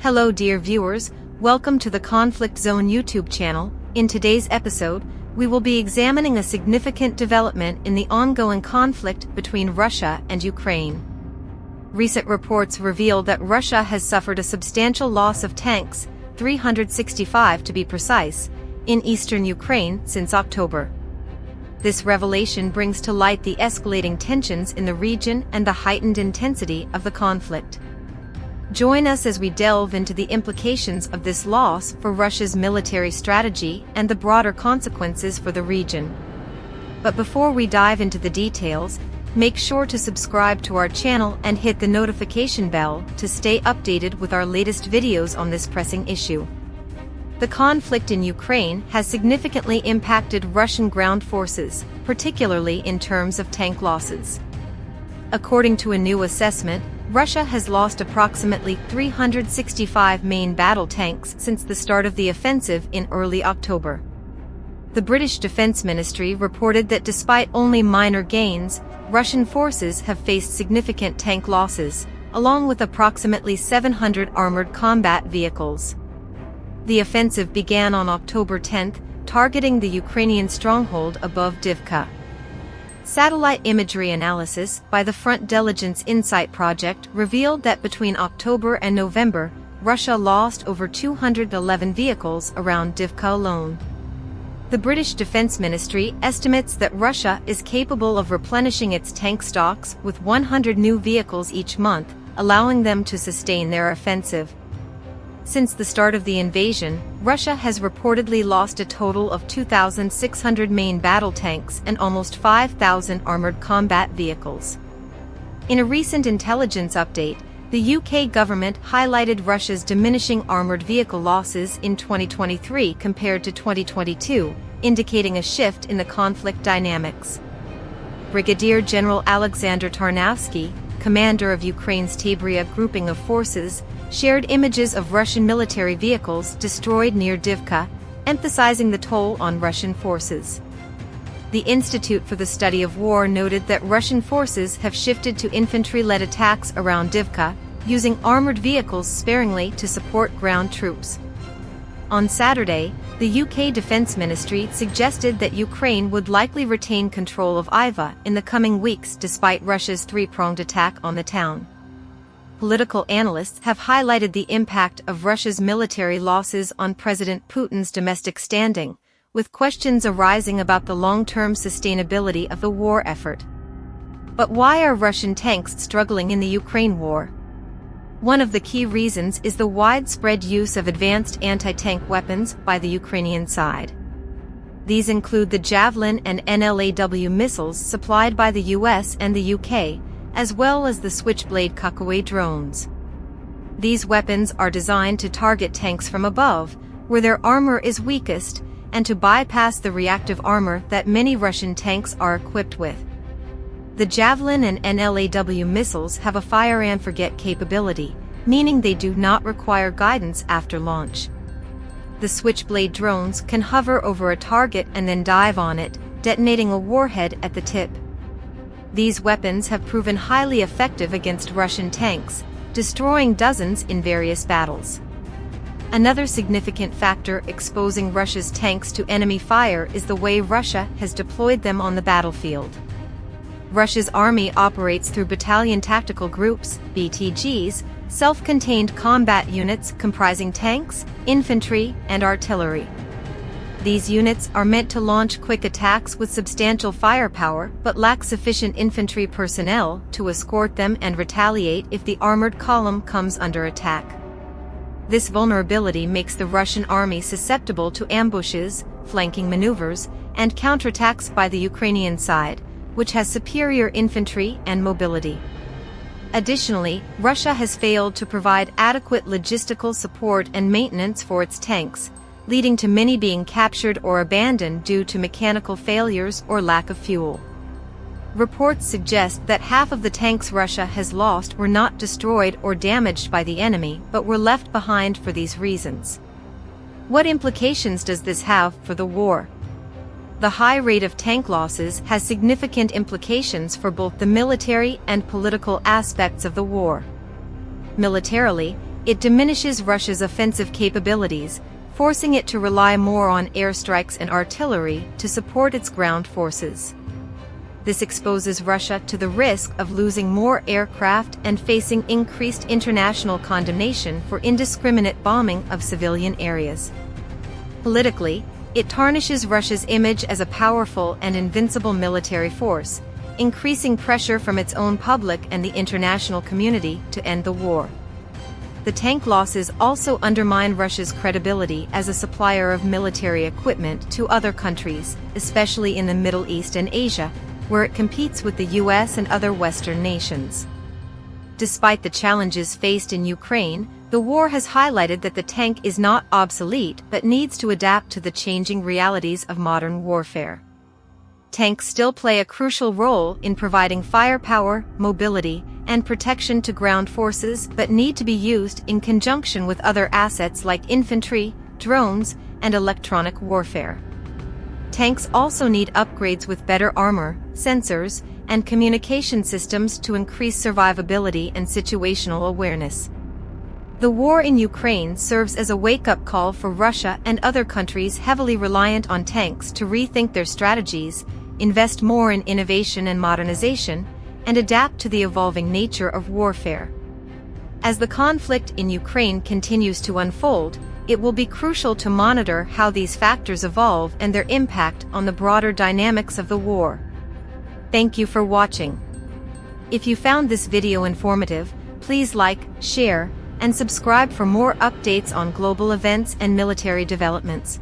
Hello dear viewers, welcome to the Conflict Zone YouTube channel. In today's episode, we will be examining a significant development in the ongoing conflict between Russia and Ukraine. Recent reports reveal that Russia has suffered a substantial loss of tanks, 365 to be precise, in eastern Ukraine since October. This revelation brings to light the escalating tensions in the region and the heightened intensity of the conflict. Join us as we delve into the implications of this loss for Russia's military strategy and the broader consequences for the region. But before we dive into the details, make sure to subscribe to our channel and hit the notification bell to stay updated with our latest videos on this pressing issue. The conflict in Ukraine has significantly impacted Russian ground forces, particularly in terms of tank losses. According to a new assessment, Russia has lost approximately 365 main battle tanks since the start of the offensive in early October. The British Defense Ministry reported that despite only minor gains, Russian forces have faced significant tank losses, along with approximately 700 armored combat vehicles. The offensive began on October 10, targeting the Ukrainian stronghold above Avdiivka. Satellite imagery analysis by the Front Diligence Insight project revealed that between October and November, Russia lost over 211 vehicles around Avdiivka alone. The British Defense Ministry estimates that Russia is capable of replenishing its tank stocks with 100 new vehicles each month, allowing them to sustain their offensive. Since the start of the invasion, Russia has reportedly lost a total of 2,600 main battle tanks and almost 5,000 armored combat vehicles. In a recent intelligence update, the UK government highlighted Russia's diminishing armored vehicle losses in 2023 compared to 2022, indicating a shift in the conflict dynamics. Brigadier General Alexander Tarnavsky, commander of Ukraine's Tabrya grouping of forces, shared images of Russian military vehicles destroyed near Avdiivka, emphasizing the toll on Russian forces. The Institute for the Study of War noted that Russian forces have shifted to infantry-led attacks around Avdiivka, using armored vehicles sparingly to support ground troops. On Saturday, the UK Defense Ministry suggested that Ukraine would likely retain control of Avdiivka in the coming weeks despite Russia's three-pronged attack on the town. Political analysts have highlighted the impact of Russia's military losses on President Putin's domestic standing, with questions arising about the long-term sustainability of the war effort. But why are Russian tanks struggling in the Ukraine war? One of the key reasons is the widespread use of advanced anti-tank weapons by the Ukrainian side. These include the Javelin and NLAW missiles supplied by the US and the UK, as well as the Switchblade Kukoe drones. These weapons are designed to target tanks from above, where their armor is weakest, and to bypass the reactive armor that many Russian tanks are equipped with. The Javelin and NLAW missiles have a fire and forget capability, meaning they do not require guidance after launch. The Switchblade drones can hover over a target and then dive on it, detonating a warhead at the tip. These weapons have proven highly effective against Russian tanks, destroying dozens in various battles. Another significant factor exposing Russia's tanks to enemy fire is the way Russia has deployed them on the battlefield. Russia's army operates through battalion tactical groups, BTGs, self-contained combat units comprising tanks, infantry, and artillery. These units are meant to launch quick attacks with substantial firepower but lack sufficient infantry personnel to escort them and retaliate if the armored column comes under attack. This vulnerability makes the Russian army susceptible to ambushes, flanking maneuvers, and counterattacks by the Ukrainian side, which has superior infantry and mobility. Additionally, Russia has failed to provide adequate logistical support and maintenance for its tanks, leading to many being captured or abandoned due to mechanical failures or lack of fuel. Reports suggest that half of the tanks Russia has lost were not destroyed or damaged by the enemy but were left behind for these reasons. What implications does this have for the war? The high rate of tank losses has significant implications for both the military and political aspects of the war. Militarily, it diminishes Russia's offensive capabilities, forcing it to rely more on airstrikes and artillery to support its ground forces. This exposes Russia to the risk of losing more aircraft and facing increased international condemnation for indiscriminate bombing of civilian areas. Politically, it tarnishes Russia's image as a powerful and invincible military force, increasing pressure from its own public and the international community to end the war. The tank losses also undermine Russia's credibility as a supplier of military equipment to other countries, especially in the Middle East and Asia, where it competes with the US and other Western nations. Despite the challenges faced in Ukraine, the war has highlighted that the tank is not obsolete but needs to adapt to the changing realities of modern warfare. Tanks still play a crucial role in providing firepower, mobility, and protection to ground forces but need to be used in conjunction with other assets like infantry, drones, and electronic warfare. Tanks also need upgrades with better armor, sensors, and communication systems to increase survivability and situational awareness. The war in Ukraine serves as a wake-up call for Russia and other countries heavily reliant on tanks to rethink their strategies, invest more in innovation and modernization, and adapt to the evolving nature of warfare. As the conflict in Ukraine continues to unfold, it will be crucial to monitor how these factors evolve and their impact on the broader dynamics of the war. Thank you for watching. If you found this video informative, please like, share, and subscribe for more updates on global events and military developments.